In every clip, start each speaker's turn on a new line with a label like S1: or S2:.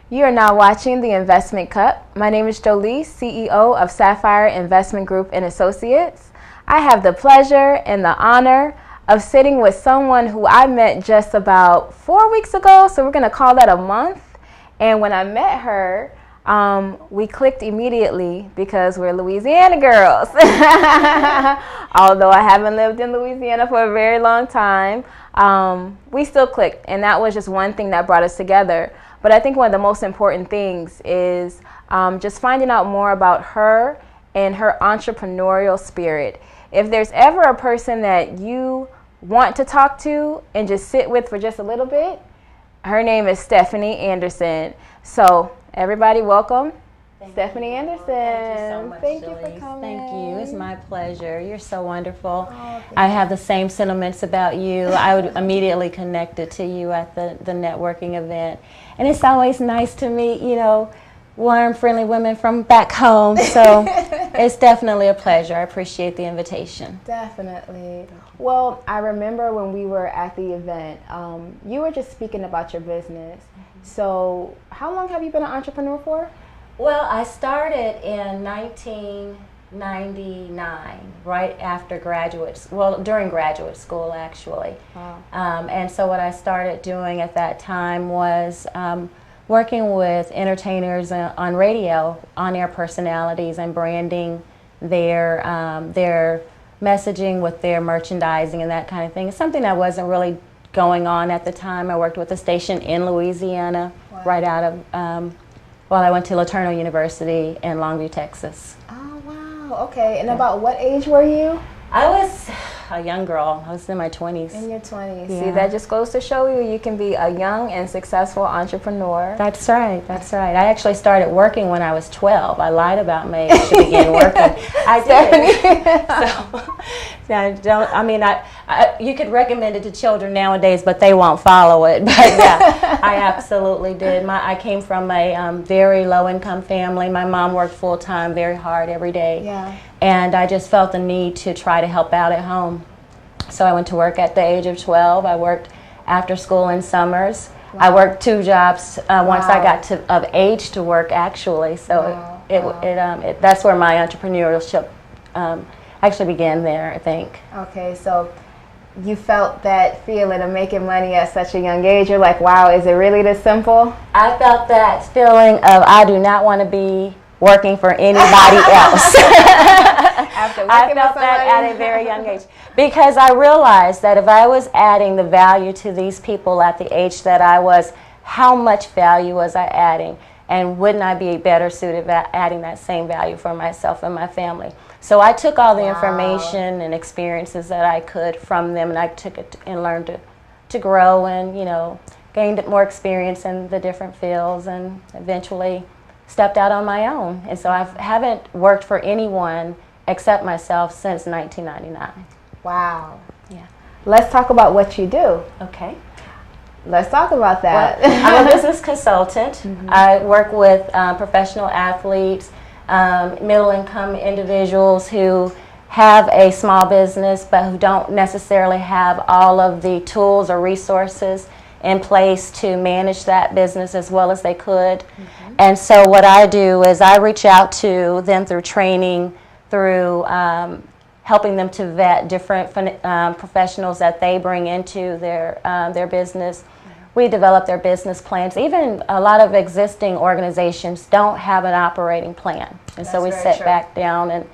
S1: You are now watching The Investment Cup. My name is Joelise, CEO of Sapphire Investment Group and Associates. I have the pleasure and the honor of sitting with someone who I met just about 4 weeks ago, so we're going to call that a month. And when I met her, we clicked immediately because we're Louisiana girls. Although I haven't lived in Louisiana for a very long time, we still clicked, and that was just one thing that brought us together. But I think one of the most important things is just finding out more about her and her entrepreneurial spirit. If there's ever a person that you want to talk to and just sit with for just a little bit, her name is Stephanie Anderson. So everybody welcome Stephanie Anderson.
S2: Thank you so much,
S1: Thank you
S2: Joelise.
S1: for coming.
S2: Thank you. It's my pleasure. You're so wonderful.
S1: Oh,
S2: I have the same sentiments about you. I would immediately connected to you at the networking event. And it's always nice to meet, warm, friendly women from back home. So it's definitely a pleasure. I appreciate the invitation.
S1: Definitely. Well, I remember when we were at the event, you were just speaking about your business. So how long have you been an entrepreneur for?
S2: Well, I started in 1999, right after during graduate school, actually.
S1: Wow.
S2: And so what I started doing at that time was working with entertainers on radio, on-air personalities, and branding their messaging with their merchandising and that kind of thing. It's something that wasn't really going on at the time. I worked with a station in Louisiana,
S1: wow,
S2: right out of, I went to LeTourneau University in Longview, Texas.
S1: Oh, wow. Okay. And about what age were you?
S2: I was a young girl. I was in my 20s.
S1: In your 20s.
S2: Yeah.
S1: See, that just goes to show you can be a young and successful entrepreneur.
S2: That's right. That's right. I actually started working when I was 12. I lied about my age to begin working. I did. You could recommend it to children nowadays, but they won't follow it. But yeah, I absolutely did. I came from a very low-income family. My mom worked full-time, very hard every day.
S1: Yeah.
S2: And I just felt the need to try to help out at home. So I went to work at the age of 12. I worked after school in summers. Wow. I worked 2 jobs once I got of age to work, actually. So that's where my entrepreneurship actually began there, I think.
S1: Okay, so you felt that feeling of making money at such a young age. You're like, wow, is it really this simple?
S2: I felt that feeling of I do not want to be working for anybody else. I felt that at a very young age because I realized that if I was adding the value to these people at the age that I was, how much value was I adding, and wouldn't I be better suited at adding that same value for myself and my family? So I took all the information and experiences that I could from them, and I took it and learned to grow and gained more experience in the different fields, and eventually stepped out on my own. And so I haven't worked for anyone except myself since 1999.
S1: Wow.
S2: Yeah.
S1: Let's talk about what you do.
S2: Okay.
S1: Let's talk about that.
S2: Well, I'm a business consultant. Mm-hmm. I work with professional athletes, middle-income individuals who have a small business but who don't necessarily have all of the tools or resources in place to manage that business as well as they could. Mm-hmm. And so what I do is I reach out to them through training, through helping them to vet different professionals that they bring into their business. Mm-hmm. We develop their business plans. Even a lot of existing organizations don't have an operating plan. And so we sit back down and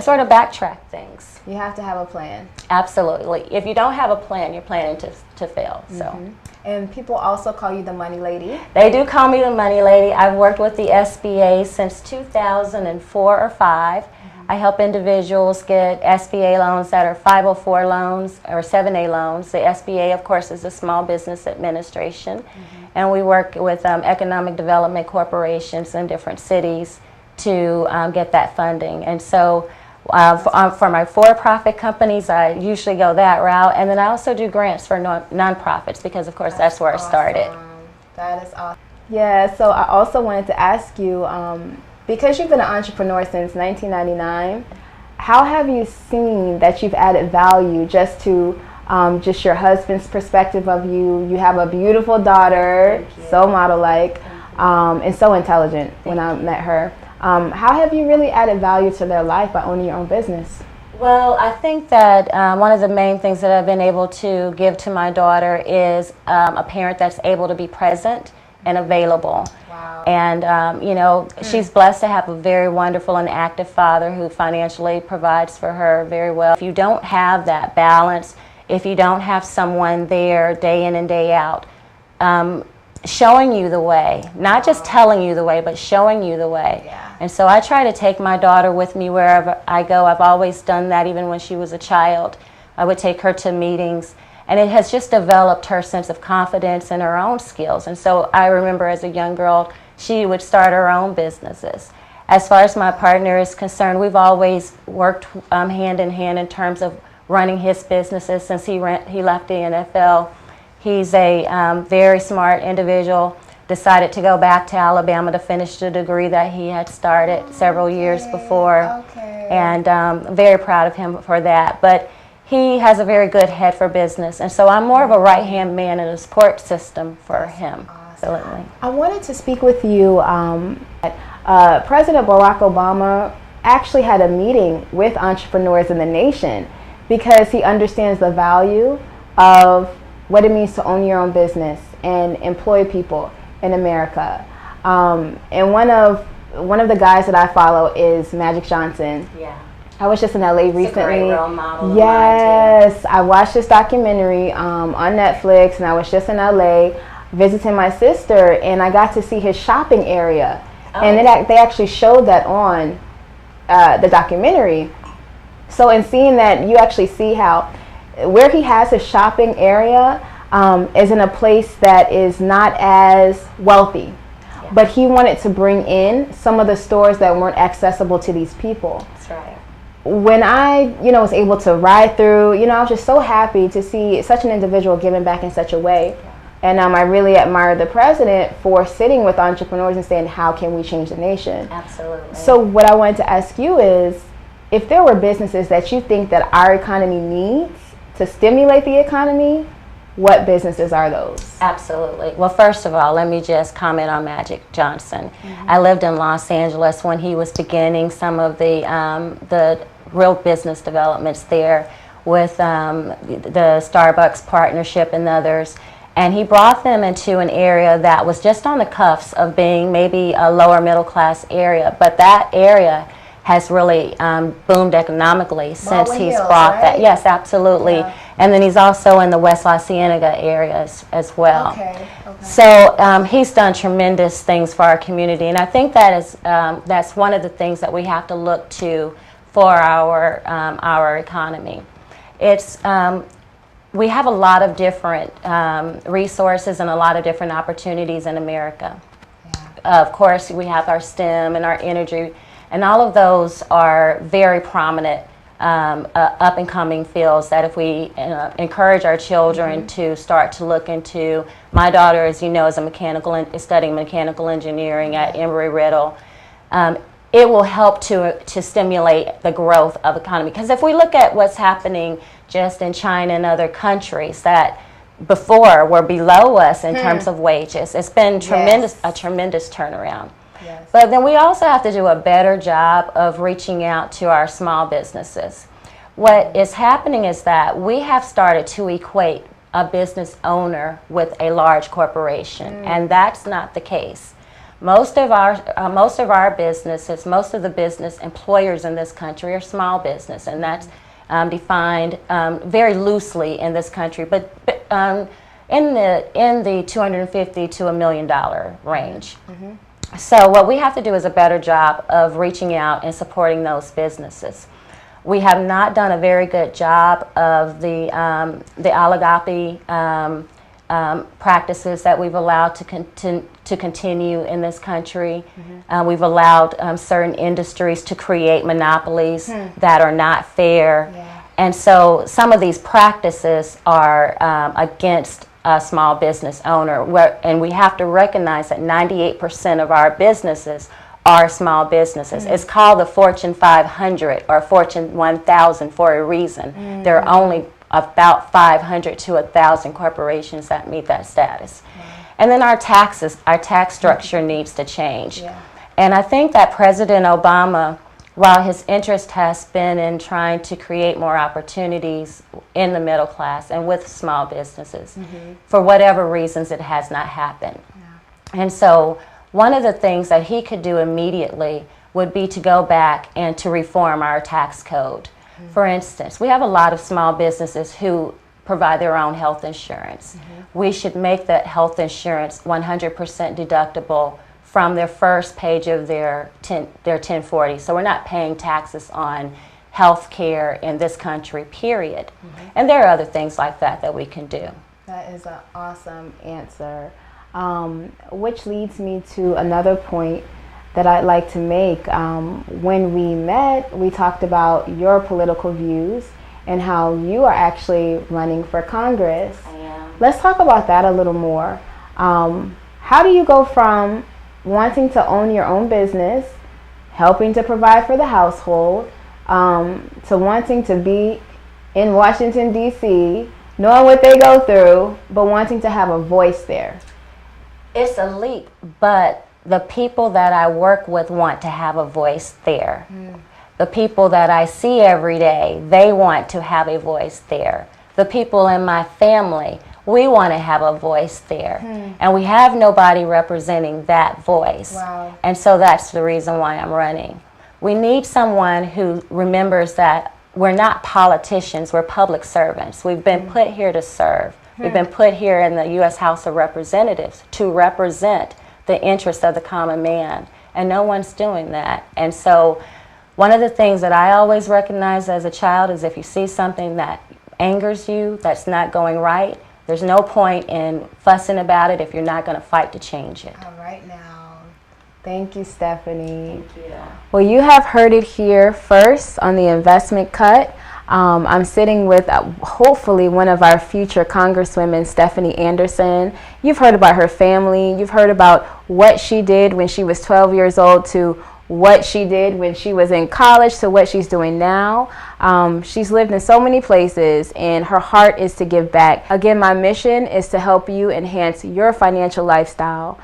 S2: sort of backtrack things.
S1: You have to have a plan.
S2: Absolutely. If you don't have a plan, you're planning to fail. So.
S1: Mm-hmm. And people also call you the money lady.
S2: They do call me the money lady. I've worked with the SBA since 2004 or 5. Mm-hmm. I help individuals get SBA loans that are 504 loans or 7A loans. The SBA, of course, is the Small Business Administration. Mm-hmm. And we work with economic development corporations in different cities to get that funding. And so for my for-profit companies, I usually go that route, and then I also do grants for nonprofits because, of course, that's where
S1: awesome.
S2: I started.
S1: That is awesome. Yeah, so I also wanted to ask you, because you've been an entrepreneur since 1999, how have you seen that you've added value just to just your husband's perspective of you? You have a beautiful daughter, so model-like. and so intelligent when I met her. How have you really added value to their life by owning your own business?
S2: Well, I think that one of the main things that I've been able to give to my daughter is a parent that's able to be present and available.
S1: Wow.
S2: And, you know, she's blessed to have a very wonderful and active father who financially provides for her very well. If you don't have that balance, if you don't have someone there day in and day out, showing you the way, not just telling you the way, but showing you the way.
S1: Yeah.
S2: And so I try to take my daughter with me wherever I go. I've always done that, even when she was a child. I would take her to meetings, and it has just developed her sense of confidence in her own skills. And so I remember as a young girl, she would start her own businesses. As far as my partner is concerned, we've always worked hand in hand in terms of running his businesses since he left the NFL. He's a very smart individual, decided to go back to Alabama to finish the degree that he had started several years before. And I'm very proud of him for that. But he has a very good head for business, and so I'm more of a right-hand man in a support system for him. Absolutely.
S1: I wanted to speak with you. President Barack Obama actually had a meeting with entrepreneurs in the nation because he understands the value of what it means to own your own business and employ people in America. And one of the guys that I follow is Magic Johnson.
S2: Yeah.
S1: I was just in LA recently.
S2: It's a great role model.
S1: Yes, I watched this documentary on Netflix, and I was just in LA visiting my sister, and I got to see his shopping area. Oh. And they actually showed that on the documentary. So in seeing that, you actually see how where he has his shopping area is in a place that is not as wealthy. Yeah. But he wanted to bring in some of the stores that weren't accessible to these people.
S2: That's right.
S1: When I, was able to ride through, I was just so happy to see such an individual giving back in such a way. Yeah. And I really admire the president for sitting with entrepreneurs and saying, how can we change the nation?
S2: Absolutely.
S1: So what I wanted to ask you is, if there were businesses that you think that our economy needs to stimulate the economy, what businesses are those?
S2: Absolutely. Well, first of all, let me just comment on Magic Johnson. Mm-hmm. I lived in Los Angeles when he was beginning some of the real business developments there with the Starbucks partnership and others. And he brought them into an area that was just on the cuffs of being maybe a lower middle class area. But that area has really boomed economically since he's brought that. Yes, absolutely. Yeah. And then he's also in the West La Cienega area as well. Okay. So he's done tremendous things for our community, and I think that is that's one of the things that we have to look to for our economy. It's we have a lot of different resources and a lot of different opportunities in America. Yeah. Of course, we have our STEM and our energy. And all of those are very prominent up-and-coming fields that if we encourage our children to start to look into. My daughter, as you know, is studying mechanical engineering at Embry-Riddle. It will help to stimulate the growth of the economy. Because if we look at what's happening just in China and other countries that before were below us in terms of wages, it's been a tremendous turnaround. Yes. But then we also have to do a better job of reaching out to our small businesses. What is happening is that we have started to equate a business owner with a large corporation, and that's not the case. Most of our businesses, most of the business employers in this country are small business, and that's defined very loosely in this country, but in the $250,000 to $1 million range. Mm-hmm. So what we have to do is a better job of reaching out and supporting those businesses. We have not done a very good job of the oligopoly practices that we've allowed to continue in this country. Mm-hmm. We've allowed certain industries to create monopolies that are not fair. Yeah. And so some of these practices are against a small business owner, and we have to recognize that 98% of our businesses are small businesses. Mm-hmm. It's called the Fortune 500 or Fortune 1000 for a reason. Mm-hmm. There are only about 500 to 1,000 corporations that meet that status. Mm-hmm. And then our taxes, our tax structure needs to change.
S1: Yeah.
S2: And I think that President Obama, while his interest has been in trying to create more opportunities in the middle class and with small businesses, for whatever reasons it has not happened. Yeah. And so one of the things that he could do immediately would be to go back and to reform our tax code. For instance, we have a lot of small businesses who provide their own health insurance. We should make that health insurance 100% deductible from their first page of their 1040. So we're not paying taxes on health care in this country, period. And there are other things like that that we can do.
S1: That is an awesome answer, which leads me to another point that I'd like to make. When we met, we talked about your political views and how you are actually running for Congress.
S2: I am.
S1: Let's talk about that a little more. How do you go from wanting to own your own business, helping to provide for the household, to wanting to be in Washington, D.C., knowing what they go through, but wanting to have a voice there?
S2: It's a leap, but the people that I work with want to have a voice there. The people that I see every day, they want to have a voice there. The people in my family, we want to have a voice there. And we have nobody representing that voice.
S1: Wow.
S2: And so that's the reason why I'm running. We need someone who remembers that we're not politicians, we're public servants. We've been put here to serve. We've been put here in the U.S. House of Representatives to represent the interests of the common man. And no one's doing that. And so one of the things that I always recognize as a child is if you see something that angers you, that's not going right, there's no point in fussing about it if you're not going to fight to change it.
S1: All right now. Thank you, Stephanie.
S2: Thank you.
S1: Well, you have heard it here first on the investment cut. I'm sitting with hopefully one of our future Congresswomen, Stephanie Anderson. You've heard about her family. You've heard about what she did when she was 12 years old to what she did when she was in college to what she's doing now. She's lived in so many places, and her heart is to give back. Again, my mission is to help you enhance your financial lifestyle.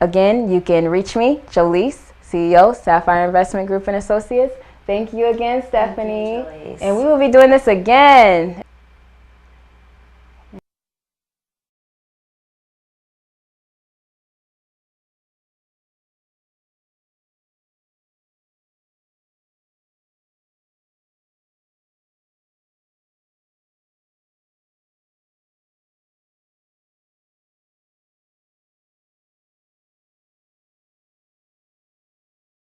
S1: Again, you can reach me, Joelise, CEO, Sapphire Investment Group and Associates. Thank you again, Stephanie.
S2: Thank you, Joelise.
S1: And we will be doing this again.